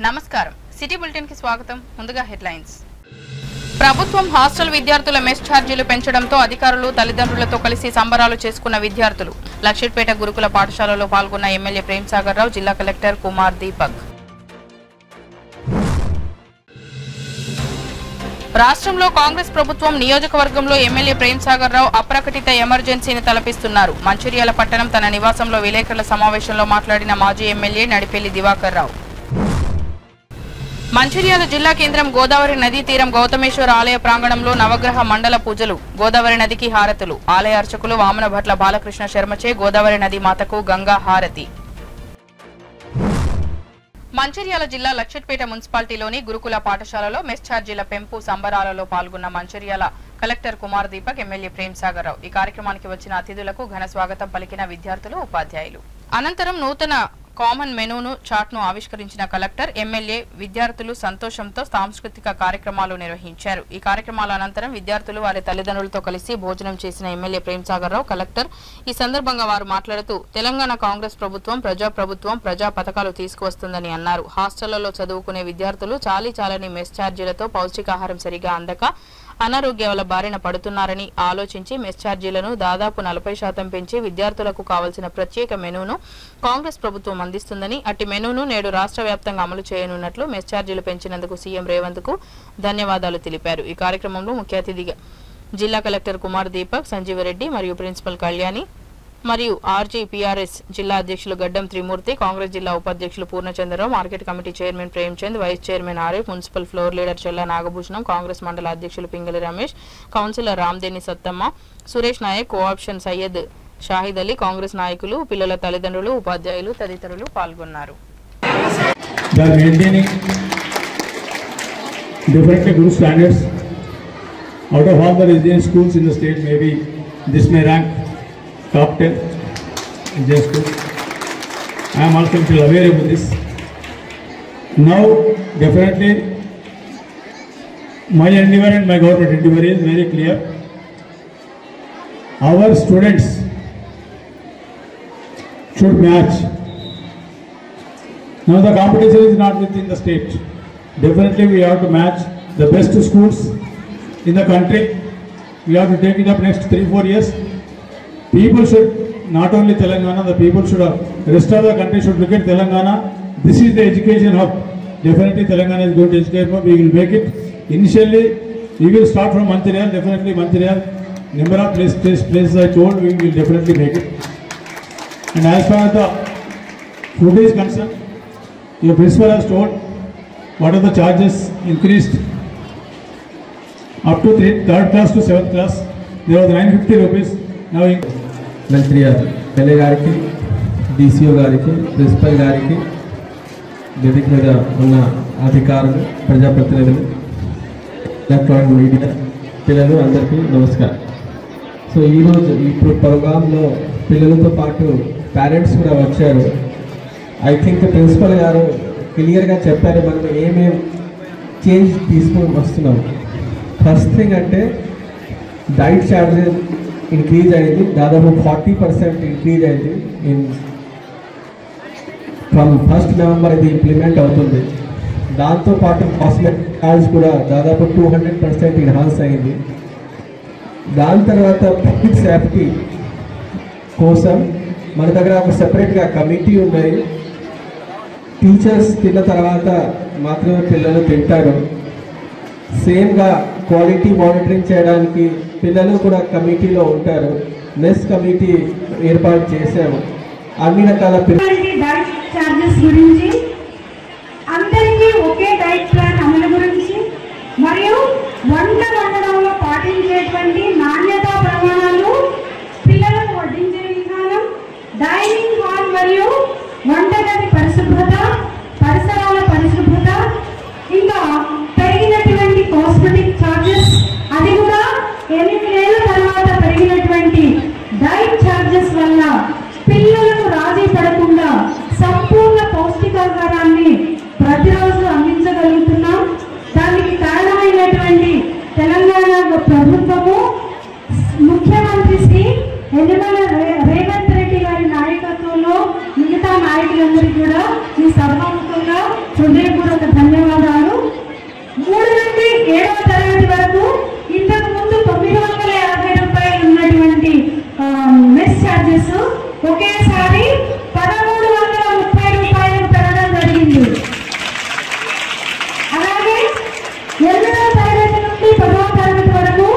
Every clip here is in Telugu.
నమస్కారం సిటీ బులెటిన్ కి స్వాగతం ముందుగా హెడ్లైన్స్ ప్రభుత్వం హాస్టల్ విద్యార్థుల మెస్ ఛార్జీలు పెంచడంతో అధికారులు తల్లిదండ్రులతో కలిసి సంబరాలు చేసుకున్న విద్యార్థులు లక్షిట్పేట గురుకుల పాఠశాలలో పాల్గొన్న ఎమ్మెల్యే ప్రేమ్సాగర్ రావు జిల్లా కలెక్టర్ కుమార్ దీపక్ రాష్ట్రంలో కాంగ్రెస్ ప్రభుత్వం నియోజకవర్గంలో ఎమ్మెల్యే ప్రేమ్సాగర్ రావు అప్రకటిత ఎమర్జెన్సీని తలపిస్తున్నారు మంచిర్యాల పట్టణం తన నివాసంలో విలేకరుల సమావేశంలో మాట్లాడిన మాజీ ఎమ్మెల్యే నడిపెల్లి దివాకర్ రావు మంచిర్యాల జిల్లా కేంద్రం గోదావరి నదీ తీరం గౌతమేశ్వర ఆలయ ప్రాంగణంలో నవగ్రహ మండల పూజలు గోదావరి నదికి హారతులు ఆలయ అర్చకులు వామన భట్ల బాలకృష్ణ శర్మచే గోదావరి నది మాతకు గంగా హారతి మంచిర్యాల జిల్లా లక్షట్పేట మున్సిపాలిటీలోని గురుకుల పాఠశాలలో మెస్ ఛార్జీల పెంపు సంబరాలలో పాల్గొన్న మంచిర్యాల కలెక్టర్ కుమార్ దీపక్ ఎమ్మెల్యే ప్రేమ్సాగర్ రావు ఈ కార్యక్రమానికి వచ్చిన అతిథులకు ఘన స్వాగతం పలికిన విద్యార్థులు ఉపాధ్యాయులు అనంతరం నూతన కామన్ మెనూను చార్ట్ను ఆవిష్కరించిన కలెక్టర్ ఎమ్మెల్యే విద్యార్థులు సంతోషంతో సాంస్కృతిక కార్యక్రమాలు నిర్వహించారు ఈ కార్యక్రమాల అనంతరం విద్యార్థులు వారి తల్లిదండ్రులతో కలిసి భోజనం చేసిన ఎమ్మెల్యే ప్రేమ్సాగర్ రావు కలెక్టర్ ఈ సందర్భంగా వారు మాట్లాడుతూ తెలంగాణ కాంగ్రెస్ ప్రభుత్వం ప్రజా పథకాలు తీసుకువస్తుందని అన్నారు హాస్టళ్లలో చదువుకునే విద్యార్థులు చాలని మెస్ ఛార్జీలతో పౌష్టికాహారం సరిగా అందక అనారోగ్యాల బారిన పడుతున్నారని ఆలోచించి మెస్ ఛార్జీలను దాదాపు 40% పెంచి విద్యార్థులకు కావాల్సిన ప్రత్యేక మెనూను కాంగ్రెస్ ప్రభుత్వం అందిస్తుందని అట్టి మెనూను నేడు రాష్ట్ర వ్యాప్తంగా అమలు చేయనున్నట్లు మెస్ ఛార్జీలు పెంచినందుకు సీఎం రేవంత్ కు ధన్యవాదాలు తెలిపారు ఈ కార్యక్రమంలో ముఖ్య అతిథిగా జిల్లా కలెక్టర్ కుమార్ దీపక్ సంజీవరెడ్డి మరియు ప్రిన్సిపల్ కళ్యాణి మరియు ఆర్జీపీఆర్ఎస్ జిల్లా అధ్యక్షులు గడ్డం త్రిమూర్తి కాంగ్రెస్ జిల్లా ఉపాధ్యక్షులు Purnachandrarao market committee chairman Premchand vice chairman Arif municipal floor leader Chella Nagabhushanam Congress మండల అధ్యక్షులు పింగళి రమేష్ కౌన్సిలర్ రామ్దేని సత్తమ్మ సురేష్ నాయక్ కోఆప్షన్ సయ్యద్ షాహిద్ అలీ కాంగ్రెస్ నాయకులు పిల్లల తల్లిదండ్రులు ఉపాధ్యాయులు తదితరులు పాల్గొన్నారు top 10 in their school. I am also aware of this. Now, definitely, my endeavor and my government endeavor is very clear. Our students should match. Now, the competition is not within the state. Definitely, we have to match the best schools in the country. We have to take it up next 3-4 years. People should, not only Telangana, the people should, rest of the country should look at Telangana. This is the education hub. Definitely Telangana is going to educate, we will make it. Initially, we will start from Mancherial, definitely Mancherial. Number of places I told, we will definitely make it. And as far as the food is concerned, your principal has told what are the charges increased. Up to 3rd class to 7th class, there was 950 rupees. Now మంత్రియాల MLA గారికి డీసీఓ గారికి ప్రిన్సిపల్ గారికి వేదిక మీద ఉన్న అధికారులు ప్రజాప్రతినిధులు ఎలక్ట్రానిక్ మీడియా పిల్లలు అందరికీ నమస్కారం. సో ఈరోజు ఇప్పుడు ప్రోగ్రాంలో పిల్లలతో పాటు పేరెంట్స్ కూడా వచ్చారు. ఐ థింక్ ప్రిన్సిపల్ గారు క్లియర్గా చెప్పారు మనం ఏమేం చేంజ్ తీసుకొని వస్తున్నాం. ఫస్ట్ థింగ్ అంటే డైట్ ఛార్జెస్ ఇంక్రీజ్ అయింది, దాదాపు 40% ఇంక్రీజ్ అయింది. ఫ్రమ్ 1st November ఇది ఇంప్లిమెంట్ అవుతుంది. దాంతోపాటు కాస్మెటిక్ ఛార్జ్ కూడా దాదాపు 200% ఎన్హాన్స్ అయింది. దాని తర్వాత పబ్లిక్ సేఫ్టీ కోసం మన దగ్గర ఒక సెపరేట్గా కమిటీ ఉన్నాయి. టీచర్స్ తిన్న తర్వాత మాత్రమే పిల్లలు తింటారు. సేమ్గా క్వాలిటీ మానిటరింగ్ చేయడానికి పిల్లలు కూడా కమిటీలో ఉంటారు. మెస్ కమిటీ ఏర్పాటు చేశాము. అన్ని రకాల డైట్ చార్జెస్ గురించి, అందరికీ ఒకే డైట్ ప్లాన్ అమలు గురించి మరియు వండడంలో పాటించేటువంటి నాణ్యతా ప్రమాణాలు, పిల్లలకు వడ్డించే విధానం, డైనింగ్ హాల్ మరియు వంటగది పరిశుభ్రత, పరిసరాల పరిశుభ్రత, ఇంకా పెరిగినటువంటి కాస్మెటిక్ ఛార్జెస్, అది కూడా 8 ఏళ్ల తర్వాత పెరిగినటువంటి డైట్ ఛార్జెస్ వల్ల పిల్లలకు రాజీ పడకుండా సంపూర్ణ పౌష్టికాహారాన్ని ప్రతిరోజు అందించగలుగుతున్నాం. దానికి కారణమైనటువంటి తెలంగాణ ప్రభుత్వము ముఖ్యమంత్రి శ్రీ యనమల రేవంత్ రెడ్డి గారి నాయకత్వంలో మిగతా నాయకులందరికీ కూడా ఈ సభాముఖంగా హృదయపూర్వక ఒకేసారి 1330 రూపాయలు పెరగడం జరిగింది. అలాగే 8వ తరగతి నుండి 10వ తరగతి వరకు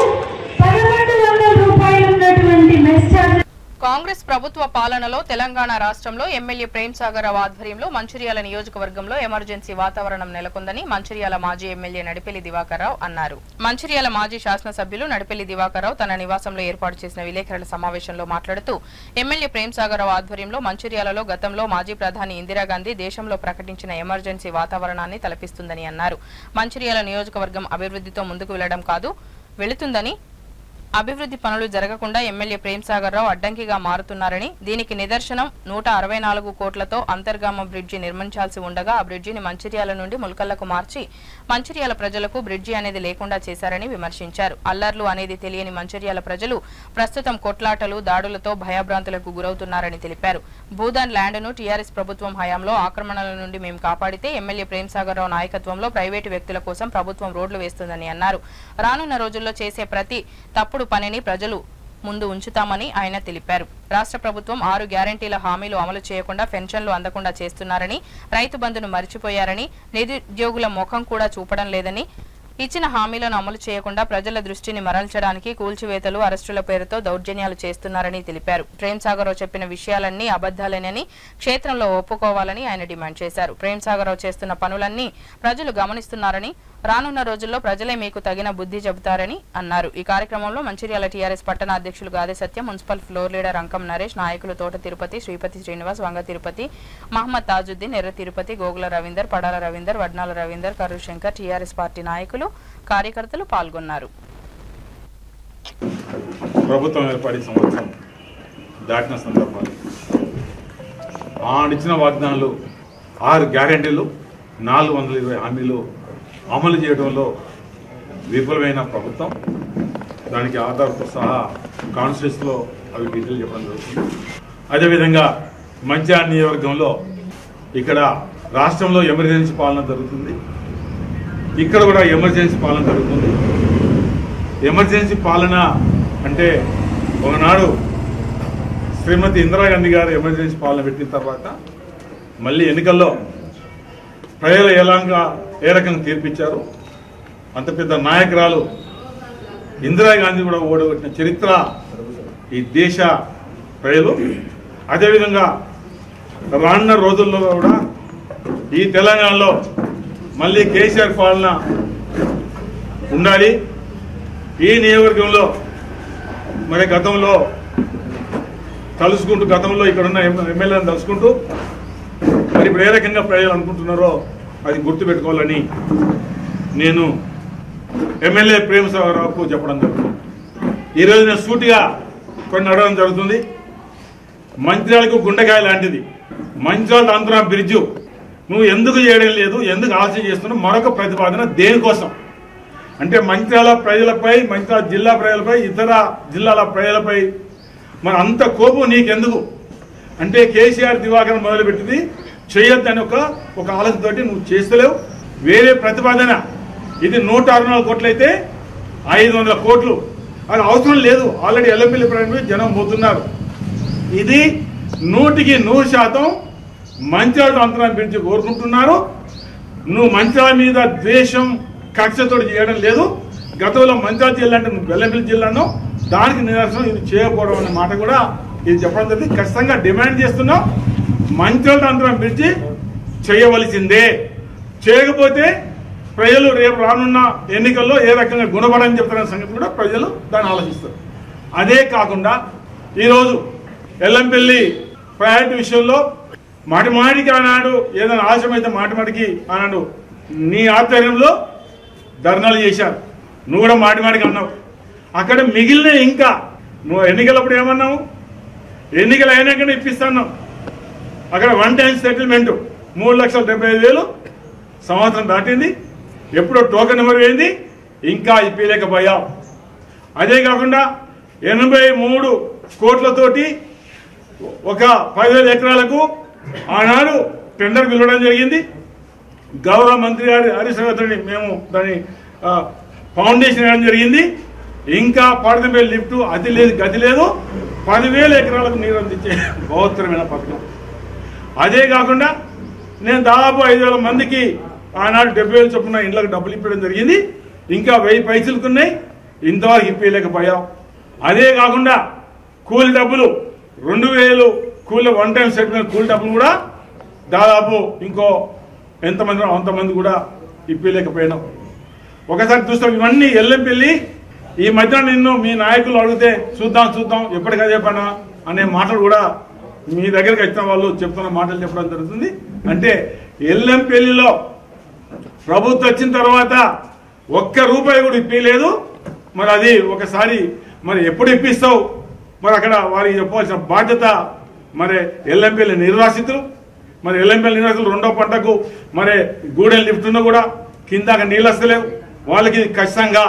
1100 రూపాయలు ఉన్నటువంటి మెస్ ఛార్జ్. కాంగ్రెస్ ప్రభుత్వ పాలనలో తెలంగాణ రాష్ట్రంలో ఎమ్మెల్యే ప్రేమ్ సాగర్ రావు ఆధ్వర్యంలో మంచిర్యాల నియోజకవర్గంలో ఎమర్జెన్సీ వాతావరణం నెలకొందని మంచిర్యాల మాజీ ఎమ్మెల్యే నడిపెల్లి దివాకర్ రావు అన్నారు. మంచిర్యాల మాజీ శాసనసభ్యులు నడిపెల్లి దివాకర్ రావు తన నివాసంలో ఏర్పాటు చేసిన విలేకరుల సమావేశంలో మాట్లాడుతూ ఎమ్మెల్యే ప్రేమ్ సాగర్ రావు ఆధ్వర్యంలో మంచిర్యాలలో గతంలో మాజీ ప్రధాని ఇందిరాగాంధీ దేశంలో ప్రకటించిన ఎమర్జెన్సీ వాతావరణాన్ని తలపిస్తుందని అన్నారు. మంచిర్యాల నియోజకవర్గం అభివృద్ధితో ముందుకు వెళ్లడం కాదు వెళుతుందని, అభివృద్ధి పనులు జరగకుండా ఎమ్మెల్యే ప్రేమ్ సాగర్ రావు అడ్డంకిగా మారుతున్నారని, దీనికి నిదర్శనం 164 కోట్లతో అంతర్గామ బ్రిడ్జి నిర్మించాల్సి ఉండగా ఆ బ్రిడ్జిని మంచిర్యాల నుండి ముల్కల్లకు మార్చి మంచిర్యాల ప్రజలకు బ్రిడ్జి అనేది లేకుండా చేశారని విమర్శించారు. అల్లర్లు అనేది తెలియని మంచిర్యాల ప్రజలు ప్రస్తుతం కొట్లాటలు, దాడులతో భయభ్రాంతులకు గురవుతున్నారని తెలిపారు. భూదాన్ ల్యాండ్ను టీఆర్ఎస్ ప్రభుత్వం హయాంలో ఆక్రమణల నుండి మేము కాపాడితే ఎమ్మెల్యే ప్రేమ్ సాగర్ రావు నాయకత్వంలో ప్రైవేటు వ్యక్తుల కోసం ప్రభుత్వం రోడ్లు వేస్తుందని అన్నారు. రానున్న రోజుల్లో చేసే ప్రతి తప్పుడు పనిని ప్రజలు ముందు ఉంచుతామని ఆయన తెలిపారు. రాష్ట్ర ప్రభుత్వం 6 గ్యారంటీల హామీలు అమలు చేయకుండా పెన్షన్లు అందకుండా చేస్తున్నారని, రైతు బంధును మరిచిపోయారని, నిరుద్యోగుల ముఖం కూడా చూపడం లేదని, ఇచ్చిన హామీలను అమలు చేయకుండా ప్రజల దృష్టిని మరల్చడానికి కూల్చివేతలు, అరెస్టుల పేరుతో దౌర్జన్యాలు చేస్తున్నారని తెలిపారు. ప్రేమ్ సాగర్ రావు చెప్పిన విషయాలన్నీ అబద్దాలేనని క్షేత్రంలో ఒప్పుకోవాలని ఆయన డిమాండ్ చేశారు. ప్రేమ్ సాగర్ రావు చేస్తున్న పనులన్నీ ప్రజలు గమనిస్తున్నారని, రానున్న రోజుల్లో ప్రజలే మీకు తగిన బుద్ధి చెబుతారని అన్నారు. ఈ కార్యక్రమంలో మంచిర్యాల టీఆర్ఎస్ పట్టణ అధ్యక్షులు గాదే సత్యం, మున్సిపల్ ఫ్లోర్ లీడర్ అంకం నరేష్, నాయకులు తోట తిరుపతి, శ్రీపతి శ్రీనివాస్, వంగ తిరుపతి, మహమ్మద్ తాజుద్దీన్, ఎర్ర తిరుపతి, గోగుల రవీందర్, పడాల రవీందర్, వడ్నాల రవీందర్, కర్రు శంకర్, టీఆర్ఎస్ పార్టీ నాయకులు, కార్యకర్తలు పాల్గొన్నారు. ప్రభుత్వం ఏర్పడి సంవత్సరం దాటిన సందర్భాలు ఆడిచ్చిన వాగ్దానాలు 6 గ్యారెంటీలు 420 హామీలు అమలు చేయడంలో విఫలమైన ప్రభుత్వం, దానికి ఆధార్తో సహా కాన్స్టిట్యూన్సీలో అవి డీటెయిల్ చెప్పడం జరుగుతుంది. అదేవిధంగా మంచిర్యాల నియోజకవర్గంలో ఇక్కడ రాష్ట్రంలో ఎమర్జెన్సీ పాలన జరుగుతుంది, ఇక్కడ కూడా ఎమర్జెన్సీ పాలన జరుగుతుంది. ఎమర్జెన్సీ పాలన అంటే ఒకనాడు శ్రీమతి ఇందిరాగాంధీ గారు ఎమర్జెన్సీ పాలన పెట్టిన తర్వాత మళ్ళీ ఎన్నికల్లో ప్రజలు ఏ రకంగా తీర్పిచ్చారు, అంత పెద్ద నాయకురాలు ఇందిరాగాంధీ కూడా ఓడగొట్టిన చరిత్ర ఈ దేశ ప్రజలు. అదేవిధంగా రానున్న రోజుల్లో కూడా ఈ తెలంగాణలో మళ్ళీ కేసీఆర్ పాలన ఉండాలి. ఈ నియోజకవర్గంలో మరి గతంలో ఇక్కడున్న ఎమ్మెల్యేలను తలుసుకుంటూ మరి ఇప్పుడు ఏ రకంగా ప్రజలు అనుకుంటున్నారో అది గుర్తుపెట్టుకోవాలని నేను ఎమ్మెల్యే ప్రేమ్ సాగర్ రావుకు చెప్పడం జరుగుతుంది. ఈరోజు నేను సూటిగా కొన్ని అడగడం జరుగుతుంది. మంచిర్యాలకు గుండెకాయ లాంటిది మంచిర్యాల ఆంధ్ర బ్రిడ్జు నువ్వు ఎందుకు చేయడం లేదు, ఎందుకు ఆలోచన చేస్తున్నావు? మరొక ప్రతిపాదన దేనికోసం అంటే మంచిర్యాల ప్రజలపై, మంచిర్యాల జిల్లా ప్రజలపై, ఇతర జిల్లాల ప్రజలపై మరి అంత కోపం నీకెందుకు అంటే కేసీఆర్ దివాకర్ మొదలుపెట్టింది చేయొద్దని ఒక ఆలోచనతోటి నువ్వు చేస్తలేవు. వేరే ప్రతిపాదన ఇది 164 కోట్లు అయితే 500 కోట్లు అది అవసరం లేదు. ఆల్రెడీ ఎల్లంపల్లి ప్రయాణం జనం పోతున్నారు. ఇది 100% మంచిర్యాల అంతరాన్ని పెంచి కోరుకుంటున్నారు. నువ్వు మంచిర్యాల మీద ద్వేషం, కక్షతో చేయడం లేదు. గతంలో మంచిర్యాల జిల్లా అంటే నువ్వు ఎల్లంపల్లి జిల్లాను దానికి నిదర్శనం ఇది చేయకపోవడం అనే మాట కూడా ఇది చెప్పడం జరిగింది. ఖచ్చితంగా డిమాండ్ చేస్తున్నాం, మంచిర్యాల అంతరం పిలిచి చేయవలసిందే. చేయకపోతే ప్రజలు రేపు రానున్న ఎన్నికల్లో ఏ రకంగా గుణపడని చెప్తున్న సంగతి కూడా ప్రజలు దాన్ని ఆలోచిస్తారు. అదే కాకుండా ఈరోజు ఎల్లంపల్లి ప్రాజెక్టు విషయంలో మాటిమాటికి ఆనాడు ఏదైనా ఆశమైతే మాటిమాటికి ఆనాడు నీ ఆధ్వర్యంలో ధర్నాలు చేశారు, నువ్వు కూడా మాటిమాటికి అన్నావు. అక్కడ మిగిలిన ఇంకా నువ్వు ఎన్నికలప్పుడు ఏమన్నావు, ఎన్నికలు అయినాకనే ఇప్పిస్తున్నావు. అక్కడ 1 టైం సెటిల్మెంట్ 3,75,000 సంవత్సరం దాటింది, ఎప్పుడో టోకెన్ నెంబర్ పోయింది, ఇంకా ఇప్పలేకపోయావు. అదే కాకుండా 83 కోట్లతోటి ఒక 10,000 ఎకరాలకు ఆనాడు టెండర్ పిలవడం జరిగింది. గౌరవ మంత్రి గారి హరీష్ రావు మేము దాని ఫౌండేషన్ వేయడం జరిగింది. ఇంకా పడదపల్లి లిఫ్ట్ అది లేదు, గది లేదు. 10,000 ఎకరాలకు నీరు అందించే బహుత్తరమైన పథకం. అదే కాకుండా నేను దాదాపు 5,000 మందికి ఆనాడు 70,000 చొప్పున ఇండ్లకు డబ్బులు ఇప్పడం జరిగింది. ఇంకా 1000 పైసలకు ఉన్నాయి, ఇంతవరకు ఇప్పలేకపోయాం. అదే కాకుండా కూలి డబ్బులు 2,000 కూలి వన్ టైం సెటిల్మెంట్ కూలి డబ్బులు కూడా దాదాపు ఇంకో ఎంతమంది అంతమంది కూడా ఇప్పలేకపోయినాం. ఒకసారి చూస్తాం ఇవన్నీ ఎల్లంపల్లి. ఈ మధ్య నిన్ను మీ నాయకులు అడిగితే చూద్దాం ఎప్పటికదే పనా అనే మాటలు కూడా మీ దగ్గరికి వచ్చిన వాళ్ళు చెప్తున్న మాటలు చెప్పడం జరుగుతుంది. అంటే ఎల్లంపల్లిలో ప్రభుత్వం వచ్చిన తర్వాత ₹1 కూడా ఇప్పలేదు. మరి అది ఒకసారి మరి ఎప్పుడు ఇప్పిస్తావు? మరి అక్కడ వారికి చెప్పవలసిన బాధ్యత మరి ఎల్లంపల్లి నిర్వాసితులు. మరి ఎల్లంపల్లి నిర్వాసితులు 2వ పంటకు మరి గూడెం లిఫ్ట్ ఉన్నా కూడా కింద నీళ్ళు వస్తలేవు. వాళ్ళకి ఖచ్చితంగా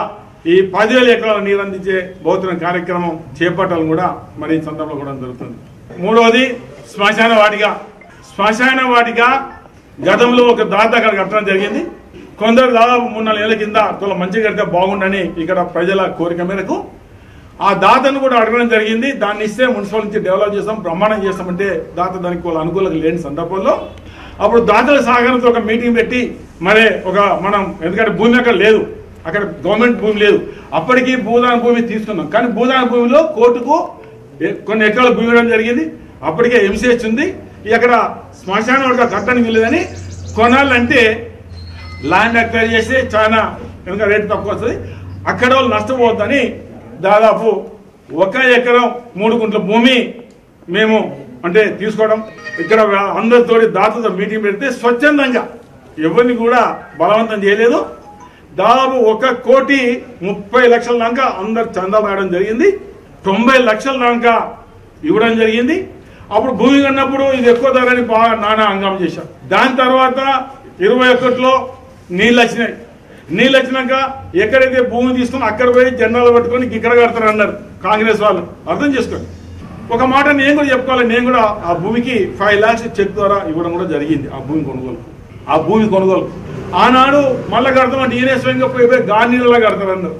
ఈ 10,000 ఎకరాల నీరు అందించే బహుత్తర కార్యక్రమం చేపట్టాలని కూడా మరి ఈ సందర్భంలో కూడా జరుగుతుంది. 3వది శ్మశాన వాటిక. గతంలో ఒక దాత అక్కడ కట్టడం జరిగింది. కొందరు దాదాపు 3-4 ఏళ్ల కింద తోల మంచిగా కడితే బాగుండని ఇక్కడ ప్రజల కోరిక మేరకు ఆ దాతను కూడా అడగడం జరిగింది. దాన్ని ఇస్తే మున్సిపల్ నుంచి డెవలప్ చేస్తాం, బ్రహ్మాండం చేస్తామంటే దాత దానికి వాళ్ళ అనుకూలంగా లేని సందర్భంలో అప్పుడు దాతల సహకారంతో ఒక మీటింగ్ పెట్టి మరి మనం ఎందుకంటే భూమి అక్కడ లేదు, అక్కడ గవర్నమెంట్ భూమి లేదు. అప్పటికి భూదాన భూమి తీసుకున్నాం. కానీ భూదాన భూమిలో కోర్టుకు కొన్ని ఎకరాల భూమి ఇవ్వడం జరిగింది. అప్పటికే ఎంసీహెచ్ ఉంది. అక్కడ శ్మశాన వాటిక కట్టడానికి వెళ్ళేదని కొనాలంటే ల్యాండ్ అక్వైర్ చేస్తే చాలా ఇంకా రేటు తక్కువ వస్తుంది, అక్కడ వాళ్ళు నష్టపోవద్దని దాదాపు 1 ఎకరం 3 గుంట్ల భూమి మేము అంటే తీసుకోవడం. ఇక్కడ అందరితో దాతతో మీటింగ్ పెడితే స్వచ్ఛందంగా ఎవరిని కూడా బలవంతం చేయలేదు. దాదాపు 1,30,00,000 దాకా అందరు చందాలు రావడం జరిగింది. 90 లక్షల దాకా ఇవ్వడం జరిగింది. అప్పుడు భూమి కన్నప్పుడు ఇది ఎక్కువ ధరని బాగా నానా హంగామా చేశాం. దాని తర్వాత 21లో నీళ్ళు వచ్చినాయి. నీళ్ళు వచ్చినాక ఎక్కడైతే భూమి తీసుకుని అక్కడ పోయి జెండాలు పట్టుకొని ఇక్కడ కడతారు అన్నారు కాంగ్రెస్ వాళ్ళు. అర్థం చేసుకోండి. ఒక మాట నేను కూడా చెప్పుకోవాలి. నేను కూడా ఆ భూమికి 5 lakhs చెక్ ద్వారా ఇవ్వడం కూడా జరిగింది. ఆ భూమి కొనుగోలు ఆనాడు మళ్ళా కడతామంటే ఈయనే స్వయంగా పోయి గానీళ్ళలా కడతారన్నారు.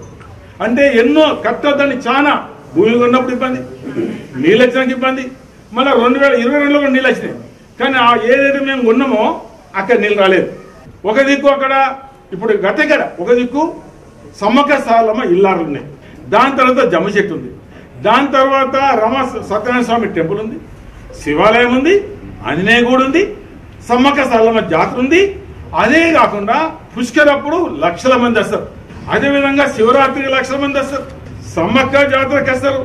అంటే ఎన్నో కట్టొద్దని చాలా భూమి కొన్నప్పుడు ఇబ్బంది, నీళ్ళు వచ్చినాక ఇబ్బంది, మళ్ళీ 2022లో కూడా నీళ్ళు వచ్చినాయి. కానీ ఏదైతే మేము కొన్నామో అక్కడ నీళ్ళు రాలేదు. ఒక దిక్కు అక్కడ ఇప్పుడు గట్టెక్కడ ఒక దిక్కు సమ్మక్క సారలమ్మ ఇల్లాలు ఉన్నాయి. దాని తర్వాత జమ్మ చెట్టు ఉంది. దాని తర్వాత రమ సత్యనారాయణ స్వామి టెంపుల్ ఉంది, శివాలయం ఉంది, ఆంజనేయ గుడి ఉంది, సమ్మక్క సారలమ్మ జాతర ఉంది. అదే కాకుండా పుష్కరప్పుడు లక్షల మంది వస్తారు. అదేవిధంగా శివరాత్రికి లక్షల మంది వస్తారు, సమ్మక్క జాతరకి వస్తారు,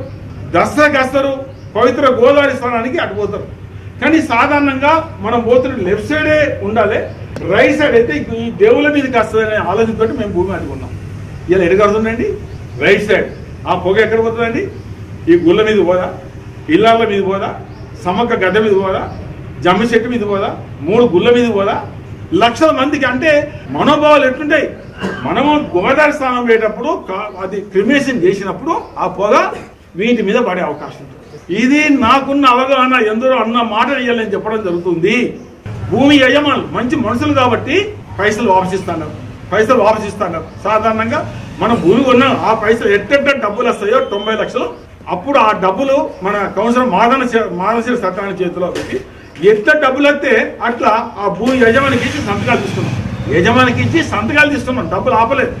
దసరాకి వస్తారు, పవిత్ర గోదావరి స్థానానికి అటుపోతారు. కానీ సాధారణంగా మనం పోతున్న లెఫ్ట్ సైడే ఉండాలి, రైట్ సైడ్ అయితే ఈ దేవుల మీదకి వస్తుందనే ఆలోచనతో మేము భూమి అడుగున్నాం. ఇలా ఎడగడుతుందండి రైట్ సైడ్. ఆ పొగ ఎక్కడ పోతుందండి? ఈ గుళ్ళ మీద పోదా, ఇళ్ళ మీద పోదా, సమ్మక్క గడ్డ మీద పోదా, జమ్మి చెట్టు మీద పోదా, 3 గుళ్ళ మీద పోదా, లక్షల మందికి. అంటే మనోభావాలు ఎట్లుంటాయి? మనము గోదావరి స్థానం పోయేటప్పుడు అది క్రిమేషన్ చేసినప్పుడు ఆ పొగ వీటి మీద పడే అవకాశం ఉంటుంది. ఇది నాకున్న అవగాహన. ఎందరో అన్న మాట వేయాలని చెప్పడం జరుగుతుంది. భూమి యజమానులు మంచి మనుషులు కాబట్టి పైసలు వాపసిస్తున్నారు. సాధారణంగా మనం భూమి కొన్నాం, ఆ పైసలు ఎట్ట డబ్బులు వస్తాయో 90 లక్షలు. అప్పుడు ఆ డబ్బులు మన కౌన్సిలర్ మానసిక సత్యాన్ని చేతిలో పెట్టి ఎంత డబ్బులు వస్తే అట్లా ఆ భూమి యజమానికి ఇచ్చి సంతకాలు తీసుకున్నాం. డబ్బులు ఆపలేదు.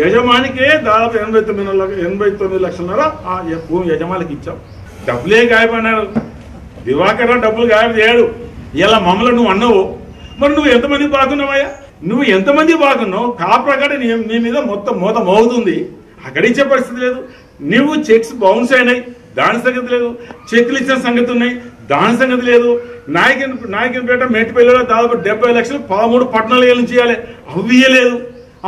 యజమానికే దాదాపు 89 లక్షలన్నర ఆ భూమి యజమానికి ఇచ్చాం. డబ్బులే గాయపడినారు. దివాకర్ డబ్బులు గాయప చేయడు. ఇలా మమ్మల్ని నువ్వు అన్నావు, మరి నువ్వు ఎంతమంది బాగున్నావయ్యా? నువ్వు ఎంతమంది బాగున్నావు? కాప్రకాడ నీ మీద మొత్తం మోత మోగుతుంది. అక్కడ ఇచ్చే పరిస్థితి లేదు. నువ్వు చెక్స్ బౌన్స్ అయినాయి, దాని సంగతి లేదు. చెక్లు ఇచ్చిన సంగతి ఉన్నాయి, దాని సంగతి లేదు. నాయకన్పేట మేటిపల్లిలో దాదాపు 70 లక్షలు 13 పట్టణాలు ఏళ్ళు చేయాలి, అవి ఇయ్యలేదు.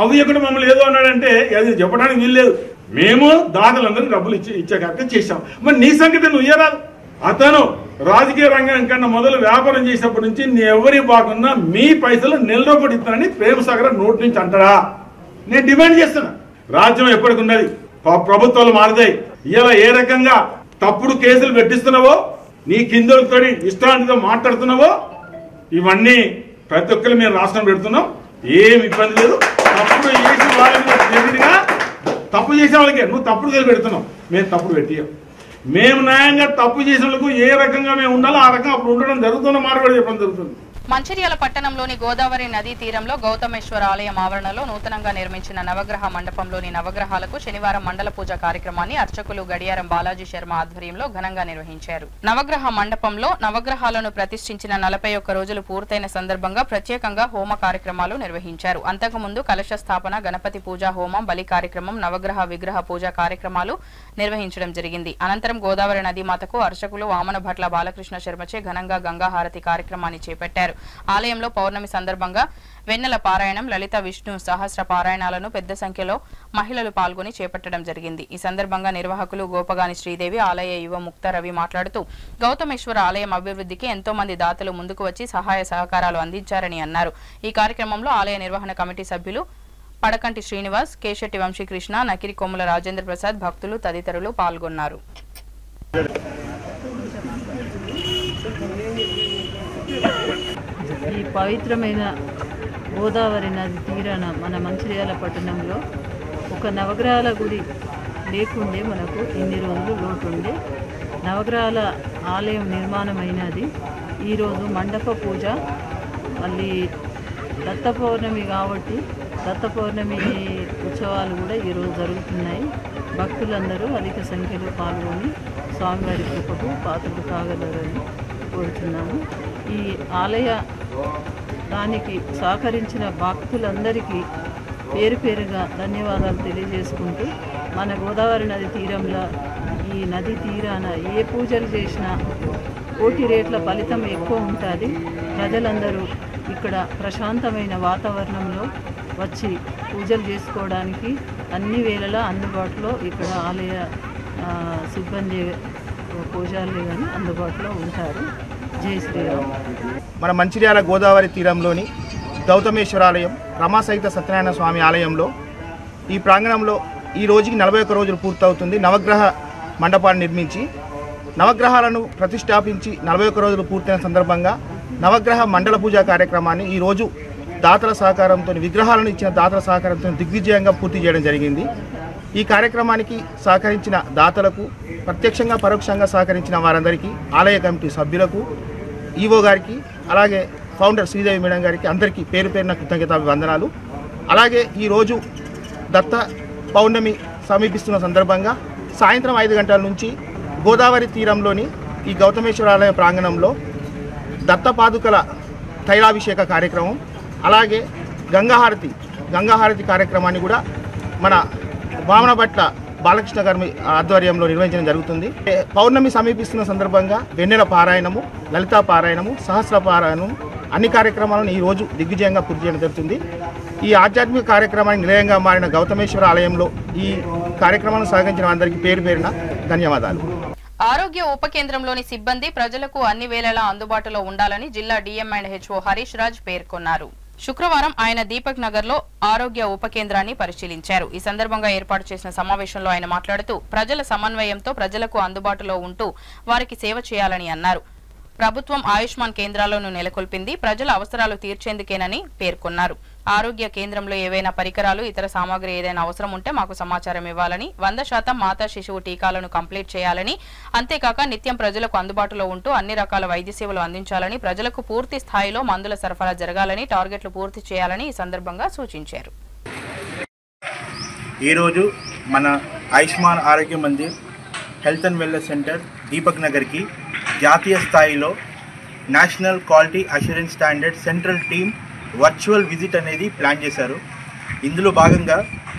అవి ఇవ్వకుండా మమ్మల్ని ఏదో అన్నాడంటే అది చెప్పడానికి వీల్లేదు. మేము దాతలందరికీ డబ్బులు ఇచ్చే కార్యక్రమం చేశాం. మరి నీ సంగతి నువ్వు ఇయ్యరాదు. అతను రాజకీయ రంగం కన్నా మొదలు వ్యాపారం చేసినప్పటి నుంచి ఎవరి బాగున్నా మీ పైసలు నెల రూపాయలు ఇస్తానని ప్రేమసాగర్ నోటి నుంచి అంటారా? నేను డిమాండ్ చేస్తున్నా. రాజ్యం ఎప్పటికి ఉన్నది, ప్రభుత్వాలు మారుతాయి. ఇలా ఏ రకంగా తప్పుడు కేసులు పెట్టిస్తున్నావో, నీ కిందలతో ఇష్టాంతితో మాట్లాడుతున్నావో, ఇవన్నీ ప్రతి ఒక్కరు మేము రాష్ట్రం పెడుతున్నాం. ఏమి ఇబ్బంది లేదు. తప్పుడు చేసిన వాళ్ళ మీద తప్పు చేసే వాళ్ళకే నువ్వు తప్పుడు కేసు పెడుతున్నావు, మేము తప్పుడు పెట్టియాం. మేము న్యాయంగా తప్పు చేసిన వాళ్ళకు ఏ రకంగా మేము ఉండాలో ఆ రకంగా అప్పుడు ఉండడం జరుగుతున్న మార్పులు చెప్పడం జరుగుతుంది. మంచిర్యాల పట్టణంలోని గోదావరి నదీ తీరంలో గౌతమేశ్వర ఆలయం ఆవరణలో నూతనంగా నిర్మించిన నవగ్రహ మండపంలోని నవగ్రహాలకు శనివారం మండల పూజ కార్యక్రమాన్ని అర్చకులు గడియారం బాలాజీ శర్మ ఆధ్వర్యంలో ఘనంగా నిర్వహించారు. నవగ్రహ మండపంలో నవగ్రహాలను ప్రతిష్ఠించిన 41 రోజులు పూర్తయిన సందర్భంగా ప్రత్యేకంగా హోమ కార్యక్రమాలు నిర్వహించారు. అంతకుముందు కలశ స్థాపన, గణపతి పూజ, హోమం, బలి కార్యక్రమం, నవగ్రహ విగ్రహ పూజ కార్యక్రమాలు నిర్వహించడం జరిగింది. అనంతరం గోదావరి నదీమాతకు అర్చకులు వామన భట్ల బాలకృష్ణ శర్మచే ఘనంగా గంగాహారతి కార్యక్రమాన్ని చేపట్టారు. ఆలయంలో పౌర్ణమి సందర్భంగా వెన్నెల పారాయణం, లలిత విష్ణు సహస్ర పారాయణాలను పెద్ద సంఖ్యలో మహిళలు పాల్గొని చేపట్టడం జరిగింది. ఈ సందర్భంగా నిర్వాహకులు గోపగాని శ్రీదేవి, ఆలయ యువ ముక్త రవి మాట్లాడుతూ గౌతమేశ్వర ఆలయం అభివృద్ధికి ఎంతో మంది దాతలు ముందుకు వచ్చి సహాయ సహకారాలు అందించారని అన్నారు. ఈ కార్యక్రమంలో ఆలయ నిర్వహణ కమిటీ సభ్యులు పడకంటి శ్రీనివాస్, కేశెట్టి వంశీకృష్ణ, నకిరి కొమ్ముల రాజేంద్ర ప్రసాద్, భక్తులు తదితరులు పాల్గొన్నారు. ఈ పవిత్రమైన గోదావరి నది తీరాన మన మంచిర్యాల పట్టణంలో ఒక నవగ్రహాల గుడి లేకుండే మనకు ఇన్ని రోజులు లోటుండే. నవగ్రహాల ఆలయం నిర్మాణమైనది. ఈరోజు మండప పూజ, మళ్ళీ దత్త పౌర్ణమి కాబట్టి దత్త పౌర్ణమి ఉత్సవాలు కూడా ఈరోజు జరుగుతున్నాయి. భక్తులందరూ అధిక సంఖ్యలో పాల్గొని స్వామివారి కృపకు పాత్రలు కాగలరని కోరుతున్నాము. ఈ ఆలయ దానికి సహకరించిన భక్తులందరికీ పేరు పేరుగా ధన్యవాదాలు తెలియజేసుకుంటూ, మన గోదావరి నది తీరంలో ఈ నది తీరాన ఏ పూజలు చేసినా కోటి రేట్ల ఫలితం ఎక్కువ ఉంటుంది. ప్రజలందరూ ఇక్కడ ప్రశాంతమైన వాతావరణంలో వచ్చి పూజలు చేసుకోవడానికి అన్ని వేళలా అందుబాటులో ఇక్కడ ఆలయ సిబ్బంది, పూజారులు కానీ అందుబాటులో ఉంటారు. జై శ్రీరామ్. మన మంచిర్యాల గోదావరి తీరంలోని గౌతమేశ్వరాలయం రమాసహిత సత్యనారాయణ స్వామి ఆలయంలో ఈ ప్రాంగణంలో ఈ రోజుకి 41 రోజులు పూర్తవుతుంది. నవగ్రహ మండపాన్ని నిర్మించి నవగ్రహాలను ప్రతిష్టాపించి 41 రోజులు పూర్తయిన సందర్భంగా నవగ్రహ మండల పూజా కార్యక్రమాన్ని ఈరోజు దాతల సహకారంతో, విగ్రహాలను ఇచ్చిన దాతల సహకారంతో దిగ్విజయంగా పూర్తి చేయడం జరిగింది. ఈ కార్యక్రమానికి సహకరించిన దాతలకు, ప్రత్యక్షంగా పరోక్షంగా సహకరించిన వారందరికీ, ఆలయ కమిటీ సభ్యులకు, ఈవో గారికి, అలాగే ఫౌండర్ శ్రీదేవి మేడం గారికి అందరికీ పేరు పేరున కృతజ్ఞతాభివందనాలు. అలాగే ఈరోజు దత్త పౌర్ణమి సమీపిస్తున్న సందర్భంగా సాయంత్రం 5 గంటల నుంచి గోదావరి తీరంలోని ఈ గౌతమేశ్వర ఆలయ ప్రాంగణంలో దత్తపాదుకల తైలాభిషేక కార్యక్రమం, అలాగే గంగాహారతి కార్యక్రమాన్ని కూడా మన వామన భట్ల బాలకృష్ణ గారి ఆధ్వర్యంలో నిర్వహించడం జరుగుతుంది. పౌర్ణమి సమీపిస్తున్న సందర్భంగా వెన్నెల పారాయణము, లలితా పారాయణము, సహస్ర పారాయణము అన్ని కార్యక్రమాలను ఈరోజు దిగ్విజయంగా పూర్తి చేయడం జరుగుతుంది. ఈ ఆధ్యాత్మిక కార్యక్రమానికి నిలయంగా మారిన గౌతమేశ్వర ఆలయంలో ఈ కార్యక్రమాలను సహకరించిన అందరికీ పేరు పేరున ధన్యవాదాలు. ఆరోగ్య ఉప కేంద్రంలోని సిబ్బంది ప్రజలకు అన్ని వేళలా అందుబాటులో ఉండాలని జిల్లా డిఎం&హెచ్ఓ హరీష్ రాజ్ పేర్కొన్నారు. శుక్రవారం ఆయన దీపక్ నగర్ లో ఆరోగ్య ఉప కేంద్రాన్ని పరిశీలించారు. ఈ సందర్భంగా ఏర్పాటు చేసిన సమావేశంలో ఆయన మాట్లాడుతూ ప్రజల సమన్వయంతో ప్రజలకు అందుబాటులో ఉంటూ వారికి సేవ చేయాలని అన్నారు. ప్రభుత్వం ఆయుష్మాన్ కేంద్రాలను నెలకొల్పింది ప్రజల అవసరాలు తీర్చేందుకేనని పేర్కొన్నారు. ఆరోగ్య కేంద్రంలో ఏవైనా పరికరాలు, ఇతర సామాగ్రి ఏదైనా అవసరం ఉంటే మాకు సమాచారం ఇవ్వాలని, 100% మాతా శిశువు టీకాలను కంప్లీట్ చేయాలని, అంతేకాక నిత్యం ప్రజలకు అందుబాటులో ఉంటూ అన్ని రకాల వైద్య సేవలు అందించాలని, ప్రజలకు పూర్తి స్థాయిలో మందుల సరఫరా జరగాలని, టార్గెట్లు పూర్తి చేయాలని ఈ సందర్భంగా సూచించారు. ఈరోజు మన Ayushman Arogya Mandir health and wellness centre Deepak నగర్కి జాతీయ స్థాయిలో national quality assurance standard central team virtual visit అనేది ప్లాన్ చేశారు. ఇందులో భాగంగా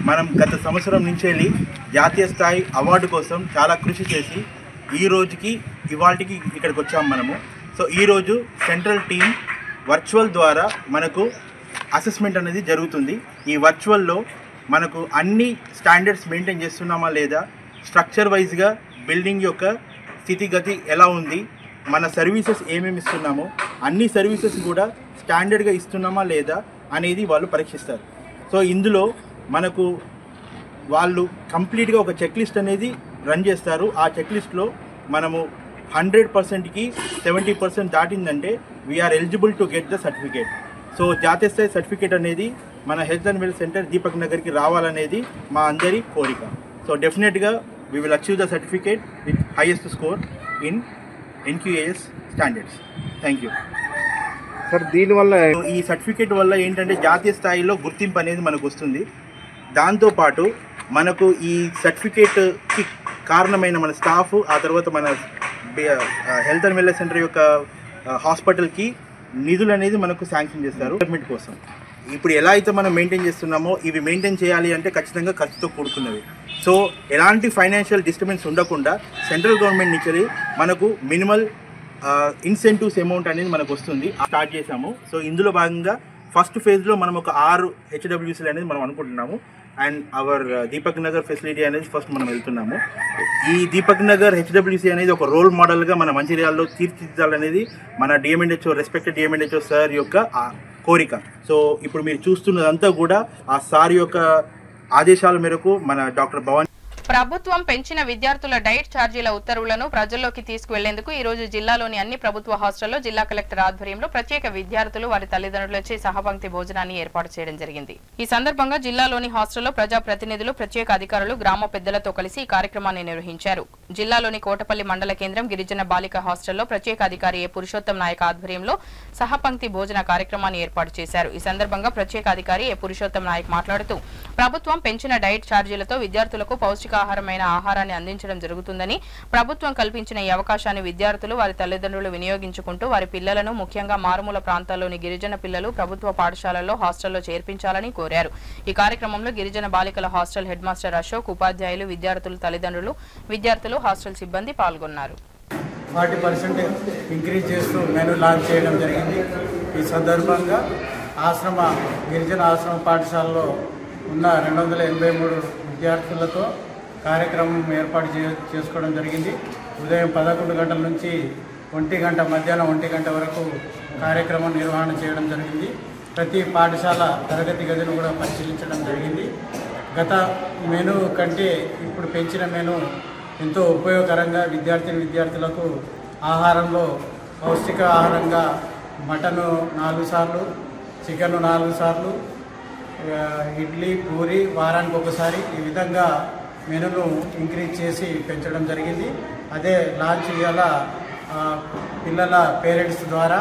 మనం గత సంవత్సరం నుంచి వెళ్ళి జాతీయ స్థాయి అవార్డు కోసం చాలా కృషి చేసి ఈ రోజుకి ఇవాళకి ఇక్కడికి వచ్చాము మనము. సో ఈరోజు సెంట్రల్ టీమ్ వర్చువల్ ద్వారా మనకు అసెస్మెంట్ అనేది జరుగుతుంది. ఈ వర్చువల్లో మనకు అన్ని స్టాండర్డ్స్ మెయింటైన్ చేస్తున్నామా లేదా, స్ట్రక్చర్ వైజ్గా బిల్డింగ్ యొక్క స్థితిగతి ఎలా ఉంది, మన సర్వీసెస్ ఏమేమి ఇస్తున్నామో అన్ని సర్వీసెస్ కూడా స్టాండర్డ్గా ఇస్తున్నామా లేదా అనేది వాళ్ళు పరీక్షిస్తారు. సో ఇందులో మనకు వాళ్ళు కంప్లీట్గా ఒక చెక్ లిస్ట్ అనేది రన్ చేస్తారు. ఆ చెక్ లిస్ట్లో మనము 100%కి 70% దాటిందంటే we are eligible to get the certificate. So జాతీయ స్థాయి సర్టిఫికేట్ అనేది మన health and wellness centre Deepak నగర్కి రావాలనేది మా అందరి కోరిక. సో డెఫినెట్గా we will achieve the certificate with highest score in NQAS standards. Thank you. Sir దీనివల్ల ఈ సర్టిఫికేట్ వల్ల ఏంటంటే జాతీయ స్థాయిలో గుర్తింపు అనేది మనకు వస్తుంది. దాంతోపాటు మనకు ఈ సర్టిఫికేట్కి కారణమైన మన స్టాఫ్, ఆ తర్వాత మన హెల్త్ అండ్ వెల్నెస్ సెంటర్ యొక్క హాస్పిటల్కి నిధులు అనేది మనకు శాంక్షన్ చేస్తారు డెవలప్మెంట్ కోసం. ఇప్పుడు ఎలా అయితే మనం మెయింటైన్ చేస్తున్నామో ఇవి మెయింటైన్ చేయాలి అంటే ఖచ్చితంగా ఖర్చుతో కూడుకున్నవి. సో ఎలాంటి ఫైనాన్షియల్ డిస్టర్బెన్స్ ఉండకుండా సెంట్రల్ గవర్నమెంట్ నుంచి మనకు మినిమల్ ఇన్సెంటివ్స్ అమౌంట్ అనేది మనకు వస్తుంది. స్టార్ట్ చేసాము. సో ఇందులో భాగంగా ఫస్ట్ ఫేజ్లో మనం ఒక 6 HWCలు అనేది మనం అనుకుంటున్నాము. And hour Deepak Nagar facility అనేది ఫస్ట్ మనం వెళ్తున్నాము. ఈ దీపక్ నగర్ HWC అనేది ఒక రోల్ మోడల్గా మన మంచిర్యాలలో తీర్చిదిద్దాలనేది మన డిఎంఎన్హెచ్ఓ రెస్పెక్టెడ్ డిఎంఎన్హెచ్ఓ సార్ యొక్క కోరిక. సో ఇప్పుడు మీరు చూస్తున్నదంతా కూడా ఆ సార్ యొక్క ఆదేశాల మేరకు మన డాక్టర్ భవానీ ప్రభుత్వం పెంచిన విద్యార్థుల డైట్ ఛార్జీల ఉత్తర్వులను ప్రజల్లోకి తీసుకువెళ్లేందుకు ఈ రోజు జిల్లాలోని అన్ని ప్రభుత్వ హాస్టల్లో జిల్లా కలెక్టర్ ఆధ్వర్యంలో ప్రత్యేక విద్యార్థులు వారి తల్లిదండ్రులచే సహపంక్తి భోజనాన్ని ఏర్పాటు చేయడం జరిగింది. ఈ సందర్భంగా జిల్లాలోని హాస్టల్లో ప్రజాప్రతినిధులు, ప్రత్యేక అధికారులు, గ్రామ పెద్దలతో కలిసి ఈ కార్యక్రమాన్ని నిర్వహించారు. జిల్లాలోని కోటపల్లి మండల కేంద్రం గిరిజన బాలిక హాస్టల్లో ప్రత్యేక అధికారి ఏ పురుషోత్తం నాయక్ ఆధ్వర్యంలో సహపంక్తి భోజన కార్యక్రమాన్ని ఏర్పాటు చేశారు. ఈ సందర్భంగా ప్రత్యేక అధికారి ఏ పురుషోత్తం నాయక్ మాట్లాడుతూ ప్రభుత్వం పెంచిన డైట్ ఛార్జీలతో విద్యార్థులకు పౌష్టికాహారమైన ఆహారాన్ని అందించడం జరుగుతుందని, ప్రభుత్వం కల్పించిన ఈ అవకాశాన్ని విద్యార్థులు వారి తల్లిదండ్రులు వినియోగించుకుంటూ వారి పిల్లలను, ముఖ్యంగా మారుమూల ప్రాంతాల్లోని గిరిజన పిల్లలు ప్రభుత్వ పాఠశాలల్లో హాస్టల్లో చేర్పించాలని కోరారు. ఈ కార్యక్రమంలో గిరిజన బాలికల హాస్టల్ హెడ్ మాస్టర్ అశోక్, ఉపాధ్యాయులు, విద్యార్థులు, తల్లిదండ్రులు, విద్యార్థులు, హాస్టల్ సిబ్బంది పాల్గొన్నారు. 40% ఇంక్రీజ్ చేస్తూ మెనూ లాంచ్ చేయడం జరిగింది. ఈ సందర్భంగా గిరిజన ఆశ్రమ పాఠశాలలో ఉన్న 283 విద్యార్థులతో కార్యక్రమం ఏర్పాటు చేసుకోవడం జరిగింది. ఉదయం 11 గంటల నుంచి 1 గంట, మధ్యాహ్నం 1 గంట వరకు కార్యక్రమం నిర్వహణ చేయడం జరిగింది. ప్రతి పాఠశాల తరగతి గదిని కూడా పరిశీలించడం జరిగింది. గత మెనూ కంటే ఇప్పుడు పెంచిన మెనూ ఎంతో ఉపయోగకరంగా విద్యార్థులకు ఆహారంలో పౌష్టిక ఆహారంగా మటను 4 సార్లు, చికెన్ 4 సార్లు, ఇడ్లీ, పూరి వారానికి ఒకసారి, ఈ విధంగా మెనూను ఇంక్రీజ్ చేసి పెంచడం జరిగింది. అదే లాంచ్ ఇవాళ పిల్లల పేరెంట్స్ ద్వారా,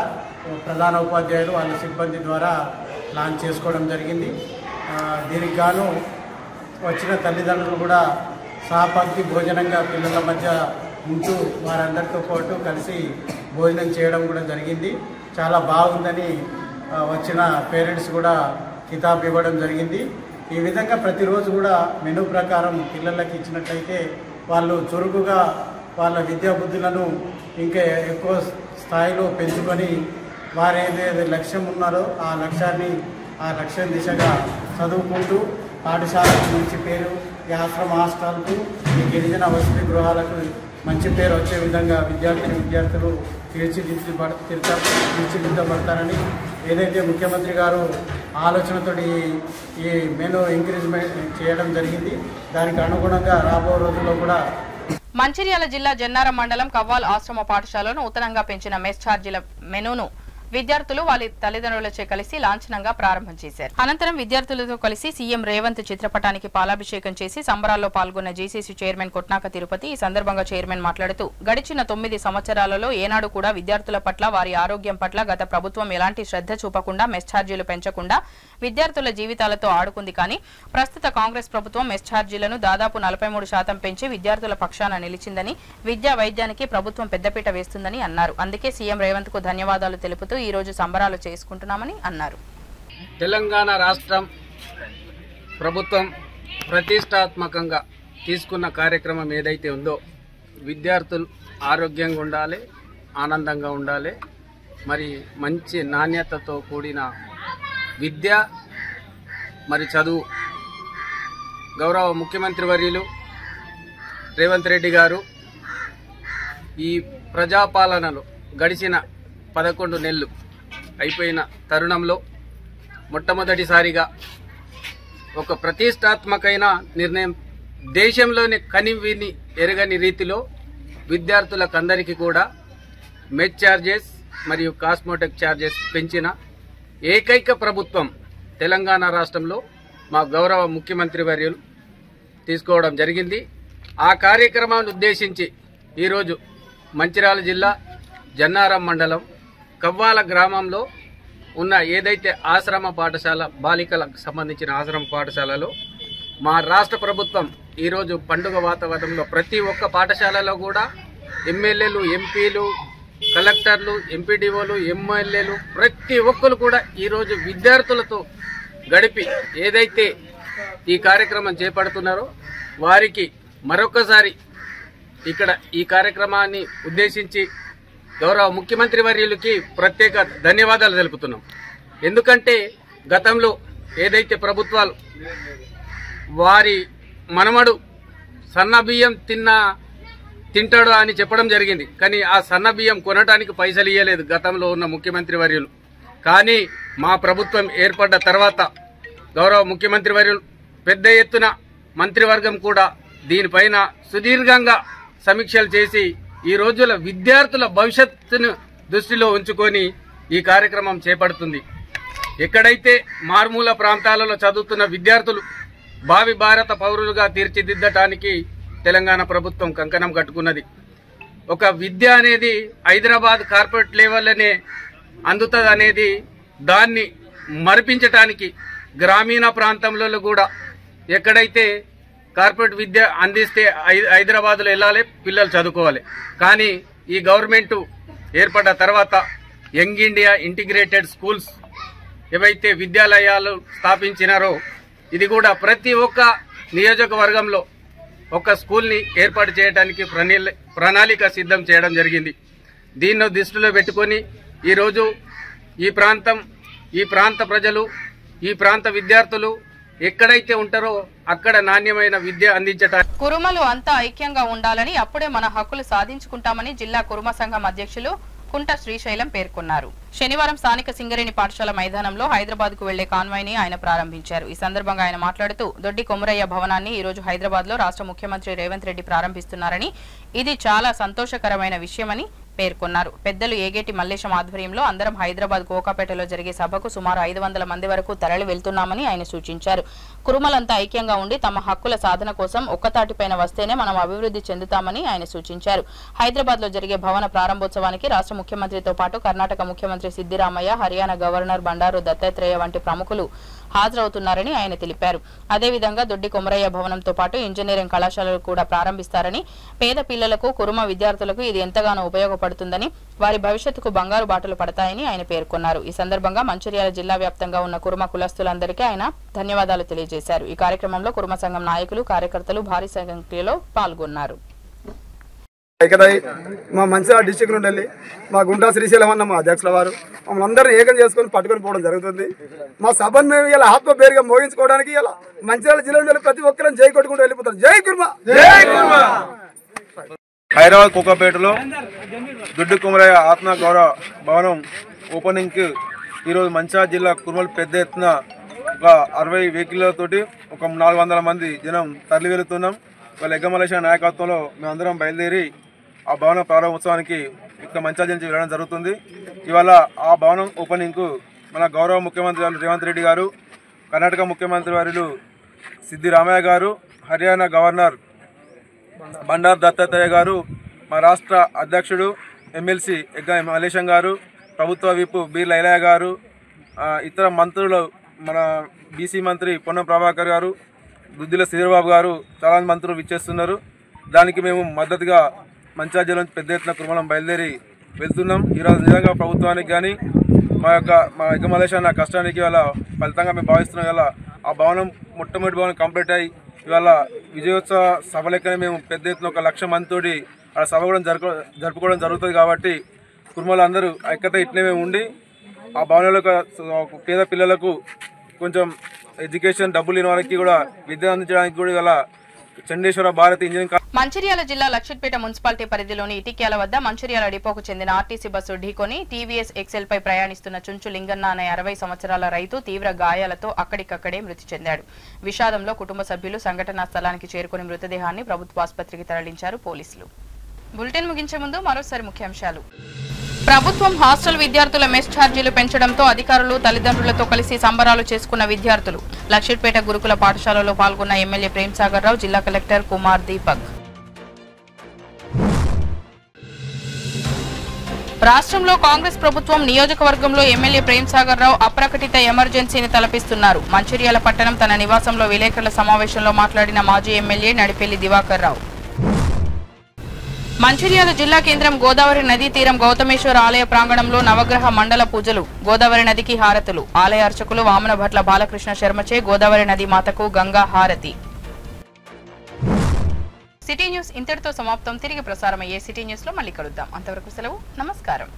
ప్రధాన ఉపాధ్యాయులు వాళ్ళ సిబ్బంది ద్వారా లాంచ్ చేసుకోవడం జరిగింది. దీనికి గాను వచ్చిన తల్లిదండ్రులు కూడా సహపంక్తి భోజనంగా పిల్లల మధ్య ఉంటూ వారందరితో పాటు కలిసి భోజనం చేయడం కూడా జరిగింది. చాలా బాగుందని వచ్చిన పేరెంట్స్ కూడా కితాబ్ ఇవ్వడం జరిగింది. ఈ విధంగా ప్రతిరోజు కూడా మెనూ ప్రకారం పిల్లలకి ఇచ్చినట్లయితే వాళ్ళు చురుకుగా వాళ్ళ విద్యా బుద్ధులను ఇంకా ఎక్కువ స్థాయిలో పెంచుకొని వారు ఏదైతే లక్ష్యం ఉన్నారో ఆ లక్ష్యం దిశగా చదువుకుంటూ పాఠశాలకు మంచి పేరు, ఈ ఆశ్రమ హాస్టల్కు, ఈ గిరిజన వసతి గృహాలకు మంచి పేరు వచ్చే విధంగా విద్యార్థులు తీర్చిదిద్దబడతారని ఏదైతే ముఖ్యమంత్రి గారు ఆలోచనతో ఈ మెనూ ఇంక్రీజ్మెంట్ చేయడం జరిగింది, దానికి అనుగుణంగా రాబో రోజుల్లో కూడా మంచిర్యాల జిల్లా జన్నారం మండలం కవ్వాల్ ఆశ్రమ పాఠశాలను నూతనంగా పెంచిన మెస్ ఛార్జీల మెనూను విద్యార్థులు వారి తల్లిదండ్రులచే కలిసి లాంఛనంగా ప్రారంభం చేశారు. అనంతరం విద్యార్థులతో కలిసి సీఎం రేవంత్ చిత్రపటానికి పాలాభిషేకం చేసి సంబరాల్లో పాల్గొన్న జీసీసీ చైర్మన్ కొట్నాక తిరుపతి. ఈ సందర్భంగా చైర్మన్ మాట్లాడుతూ గడిచిన 9 సంవత్సరాలలో ఏనాడు కూడా విద్యార్థుల పట్ల, వారి ఆరోగ్యం పట్ల గత ప్రభుత్వం ఎలాంటి శ్రద్ధ చూపకుండా, మెస్ ఛార్జీలు పెంచకుండా విద్యార్థుల జీవితాలతో ఆడుకుంది. కానీ ప్రస్తుత కాంగ్రెస్ ప్రభుత్వం మెస్ ఛార్జీలను దాదాపు 43% పెంచి విద్యార్థుల పక్షాన నిలిచిందని, విద్యా వైద్యానికి ప్రభుత్వం పెద్దపీట వేస్తుందని అన్నారు. అందుకే సీఎం రేవంత్ కు ధన్యవాదాలు తెలుపుతూ ఈ రోజు సంబరాలు చేసుకుంటున్నామని అన్నారు. తెలంగాణ రాష్ట్రం ప్రభుత్వం ప్రతిష్టాత్మకంగా తీసుకున్న కార్యక్రమం ఏదైతే ఉందో, విద్యార్థులు ఆరోగ్యంగా ఉండాలి, ఆనందంగా ఉండాలి, మరి మంచి నాణ్యతతో కూడిన విద్య మరి చదువు. గౌరవ ముఖ్యమంత్రి వర్యులు రేవంత్ రెడ్డి గారు ఈ ప్రజాపాలనలో గడిచిన 11 నెలలు అయిపోయిన తరుణంలో మొట్టమొదటిసారిగా ఒక ప్రతిష్టాత్మకమైన నిర్ణయం, దేశంలోని కనివిని ఎరగని రీతిలో విద్యార్థులకందరికీ కూడా మెస్ ఛార్జెస్ మరియు కాస్మోటిక్ ఛార్జెస్ పెంచిన ఏకైక ప్రభుత్వం తెలంగాణ రాష్ట్రంలో మా గౌరవ ముఖ్యమంత్రి వర్యులు తీసుకోవడం జరిగింది. ఆ కార్యక్రమాన్ని ఉద్దేశించి ఈరోజు మంచిర్యాల జిల్లా జన్నారం మండలం కవ్వాల గ్రామంలో ఉన్న ఏదైతే ఆశ్రమ పాఠశాల బాలికలకు సంబంధించిన ఆశ్రమ పాఠశాలలో మా రాష్ట్ర ప్రభుత్వం ఈరోజు పండుగ వాతావరణంలో ప్రతి ఒక్క పాఠశాలలో కూడా ఎమ్మెల్యేలు, ఎంపీలు, కలెక్టర్లు, ఎంపీడీఓలు, ఎమ్మెల్యేలు ప్రతి ఒక్కరు కూడా ఈరోజు విద్యార్థులతో గడిపి ఏదైతే ఈ కార్యక్రమం చేపడుతున్నారో వారికి మరొకసారి ఇక్కడ ఈ కార్యక్రమాన్ని ఉద్దేశించి గౌరవ ముఖ్యమంత్రి వర్యులకి ప్రత్యేక ధన్యవాదాలు తెలుపుతున్నాం. ఎందుకంటే గతంలో ఏదైతే ప్రభుత్వాలు వారి మనమడు సన్న బియ్యం తింటాడు అని చెప్పడం జరిగింది. కానీ ఆ సన్న బియ్యం కొనడానికి పైసలు ఇవ్వలేదు గతంలో ఉన్న ముఖ్యమంత్రి వర్యులు. కానీ మా ప్రభుత్వం ఏర్పడ్డ తర్వాత గౌరవ ముఖ్యమంత్రి వర్యులు పెద్ద ఎత్తున మంత్రివర్గం కూడా దీనిపైన సుదీర్ఘంగా సమీక్షలు చేసి ఈ రోజుల విద్యార్థుల భవిష్యత్తును దృష్టిలో ఉంచుకొని ఈ కార్యక్రమం చేపడుతుంది. ఎక్కడైతే మారుమూల ప్రాంతాలలో చదువుతున్న విద్యార్థులు భావి భారత పౌరులుగా తీర్చిదిద్దటానికి తెలంగాణ ప్రభుత్వం కంకణం కట్టుకున్నది. ఒక విద్య అనేది హైదరాబాద్ కార్పొరేట్ లెవెల్లోనే అందుతుంది అనేది దాన్ని మరిపించటానికి గ్రామీణ ప్రాంతంలో కూడా ఎక్కడైతే కార్పొరేట్ విద్య అందిస్తే హైదరాబాద్లో వెళ్ళాలి, పిల్లలు చదువుకోవాలి. కానీ ఈ గవర్నమెంట్ ఏర్పడ్డ తర్వాత యంగ్ ఇండియా ఇంటిగ్రేటెడ్ స్కూల్స్ ఏవైతే విద్యాలయాలు స్థాపించినారో ఇది కూడా ప్రతి ఒక్క నియోజకవర్గంలో ఒక స్కూల్ని ఏర్పాటు చేయడానికి ప్రణాళిక సిద్ధం చేయడం జరిగింది. దీన్ని దృష్టిలో పెట్టుకొని ఈరోజు ఈ ప్రాంత ప్రజలు, ఈ ప్రాంత విద్యార్థులు ఎక్కడైతే ఉంటారో అక్కడ నాణ్యమైన విద్య అందించడానికి కురుమలు అంతా ఐక్యంగా ఉండాలని, అప్పుడే మన హక్కులు సాధించుకుంటామని జిల్లా కురుమ సంఘం అధ్యక్షులు కుంట శ్రీశైలం పేర్కొన్నారు. శనివారం స్థానిక సింగరేణి పాఠశాల మైదానంలో హైదరాబాద్ కు వెళ్లే కాన్వాయ్ని ఆయన ప్రారంభించారు. ఈ సందర్భంగా ఆయన మాట్లాడుతూ దొడ్డి కొమరయ్య భవనాన్ని ఈ రోజు హైదరాబాద్ లో రాష్ట్ర ముఖ్యమంత్రి రేవంత్ రెడ్డి ప్రారంభిస్తున్నారని, ఇది చాలా సంతోషకరమైన విషయమని పేర్కొన్నారు. పెద్దలు ఏగేటి మల్లేశం ఆధ్వర్యంలో అందరం హైదరాబాద్ కోకాపేటలో జరిగే సభకు సుమారు 500 మంది వరకు తరలి వెళ్తున్నామని ఆయన సూచించారు. కురుమలంతా ఐక్యంగా ఉండి తమ హక్కుల సాధన కోసం ఒక్కతాటిపైన వస్తేనే మనం అభివృద్ధి చెందుతామని ఆయన సూచించారు. హైదరాబాద్ లో జరిగే భవన ప్రారంభోత్సవానికి రాష్ట్ర ముఖ్యమంత్రితో పాటు కర్ణాటక ముఖ్యమంత్రి సిద్దిరామయ్య, హర్యానా గవర్నర్ బండారు దత్తాత్రేయ వంటి ప్రముఖులు హాజరవుతున్నారని ఆయన తెలిపారు. అదేవిధంగా దొడ్డి కొమరయ్య భవనంతో పాటు ఇంజనీరింగ్ కళాశాలలు కూడా ప్రారంభిస్తారని, పేద పిల్లలకు, కురుమ విద్యార్థులకు ఇది ఎంతగానో ఉపయోగపడుతుందని, వారి భవిష్యత్తుకు బంగారు బాటలు పడతాయని ఆయన పేర్కొన్నారు. ఈ సందర్భంగా మంచిర్యాల జిల్లా వ్యాప్తంగా ఉన్న కురుమ కులస్తులందరికీ ఆయన ధన్యవాదాలు తెలియజేశారు. ఈ కార్యక్రమంలో కురుమ సంఘం నాయకులు, కార్యకర్తలు భారీ సంఖ్యలో పాల్గొన్నారు. మా మంచిర్యాల డిస్టిక్ నుండి వెళ్ళి మా గుండా శ్రీశైలం అన్న మా అధ్యక్షుల వారు మమ్మల్ని అందరినీ ఏకం చేసుకొని పట్టుకొని పోవడం జరుగుతుంది. మా సభను మేము ఇలా ఆత్మ పేరుగా మోగించుకోవడానికి ఇలా మంచిర్యాల జిల్లా నుండి ప్రతి ఒక్కరిని జై కొట్టుకుంటూ వెళ్ళిపోతారు. జై కుర్మ, జై కుర్మ. హైదరాబాద్ కోకాపేటలో దొడ్డి కొమరయ్య ఆత్మ గౌరవ భవనం ఓపెనింగ్కి ఈరోజు మంచిర్యాల జిల్లా కుర్మలు పెద్ద ఎత్తున ఒక 60 వెహికల్లతోటి ఒక 400 మంది జనం తరలి వెళుతున్నాం. వాళ్ళ ఎగ్గమలేశ నాయకత్వంలో మేమందరం బయలుదేరి ఆ భవన ప్రారంభోత్సవానికి ఇక్కడ మంచిర్యాల నుంచి వెళ్ళడం జరుగుతుంది. ఇవాళ ఆ భవనం ఓపెనింగ్కు మన గౌరవ ముఖ్యమంత్రి రేవంత్ రెడ్డి గారు, కర్ణాటక ముఖ్యమంత్రి వర్యులు సిద్దిరామయ్య గారు, హర్యానా గవర్నర్ బండారు దత్తాత్రేయ గారు, మా రాష్ట్ర అధ్యక్షుడు ఎమ్మెల్సీ ఎగ్గ మలేశం గారు, ప్రభుత్వ విప్ బీర్ల ఐలయ్య గారు, ఇతర మంత్రులు మన బీసీ మంత్రి పొన్నం ప్రభాకర్ గారు, దుద్దిల శ్రీధరబాబు గారు, చాలా మంత్రులు విచ్చేస్తున్నారు. దానికి మేము మద్దతుగా మంచిర్యాల జిల్లా నుంచి పెద్ద ఎత్తున కురుమలం బయలుదేరి వెళ్తున్నాం. ఈరోజు నిజంగా ప్రభుత్వానికి కానీ మా ఎగ్గ మలేశం నా కష్టానికి ఇవాళ ఫలితంగా మేము భావిస్తున్నాం. ఇవాళ ఆ భవనం మొట్టమొదటి భవనం కంప్లీట్ అయ్యి ఇవాళ విజయోత్సవ సభ లెక్కనే మేము పెద్ద ఎత్తున 1,00,000 మందితోటి ఆ సభ కూడా జరుపుకోవడం జరుగుతుంది. కాబట్టి కుర్మలు అందరూ ఐక్యత ఇట్లే మేము ఉండి ఆ భవనంలో పేద పిల్లలకు కొంచెం ఎడ్యుకేషన్ డబ్బులు లేని వారికి కూడా విద్య అందించడానికి కూడా ఇవాళ చండేశ్వర భారతి ఇంజనీరింగ్. మంచిర్యాల జిల్లా లక్షట్పేట మున్సిపాలిటీ పరిధిలోని ఇటిక్యాల వద్ద మంచిర్యాల డిపోకు చెందిన ఆర్టీసీ బస్సు ఢీకొని టీవీఎస్ ఎక్సెల్ పై ప్రయాణిస్తున్న చుంచు లింగన్న అనే 60 సంవత్సరాల రైతు తీవ్ర గాయాలతో అక్కడికక్కడే మృతి చెందాడు. విషాదంలో కుటుంబ సభ్యులు సంఘటనా స్థలానికి చేరుకుని మృతదేహాన్ని ప్రభుత్వ ఆసుపత్రికి తరలించారు పోలీసులు. బులెటిన్ ముగించే ముందు మరోసారి ముఖ్యాంశాలు. ప్రభుత్వం హాస్టల్ విద్యార్థుల మెస్ ఛార్జీలు పెంచడంతో అధికారులు తల్లిదండ్రులతో కలిసి సంబరాలు చేసుకున్న విద్యార్థులు. లక్షట్పేట గురుకుల పాఠశాలలో పాల్గొన్న ఎమ్మెల్యే ప్రేమ్సాగర్ రావు, జిల్లా కలెక్టర్ కుమార్ దీపక్. రాష్ట్రంలో కాంగ్రెస్ ప్రభుత్వం నియోజకవర్గంలో ఎమ్మెల్యే ప్రేమ్సాగర్ రావు అప్రకటిత ఎమర్జెన్సీని తలపిస్తున్నారు. మంచిర్యాల పట్టణం తన నివాసంలో విలేకరుల సమావేశంలో మాట్లాడిన మాజీ ఎమ్మెల్యే నడిపెల్లి దివాకర్ రావు మంచిర్యాల జిల్లా కేంద్రం గోదావరి నదీ తీరం గౌతమేశ్వర ఆలయ ప్రాంగణంలో నవగ్రహ మండల పూజలు, గోదావరి నదికి హారతులు, ఆలయ అర్చకులు వామన భట్ల బాలకృష్ణ శర్మచే గోదావరి నది మాతకు గంగా హారతి. సిటీ న్యూస్ ఇంతటితో సమాప్తం. తిరిగి ప్రసారమయ్యే సిటీ న్యూస్ లో మళ్ళీ కలుద్దాం. అంతవరకు సెలవు. నమస్కారం.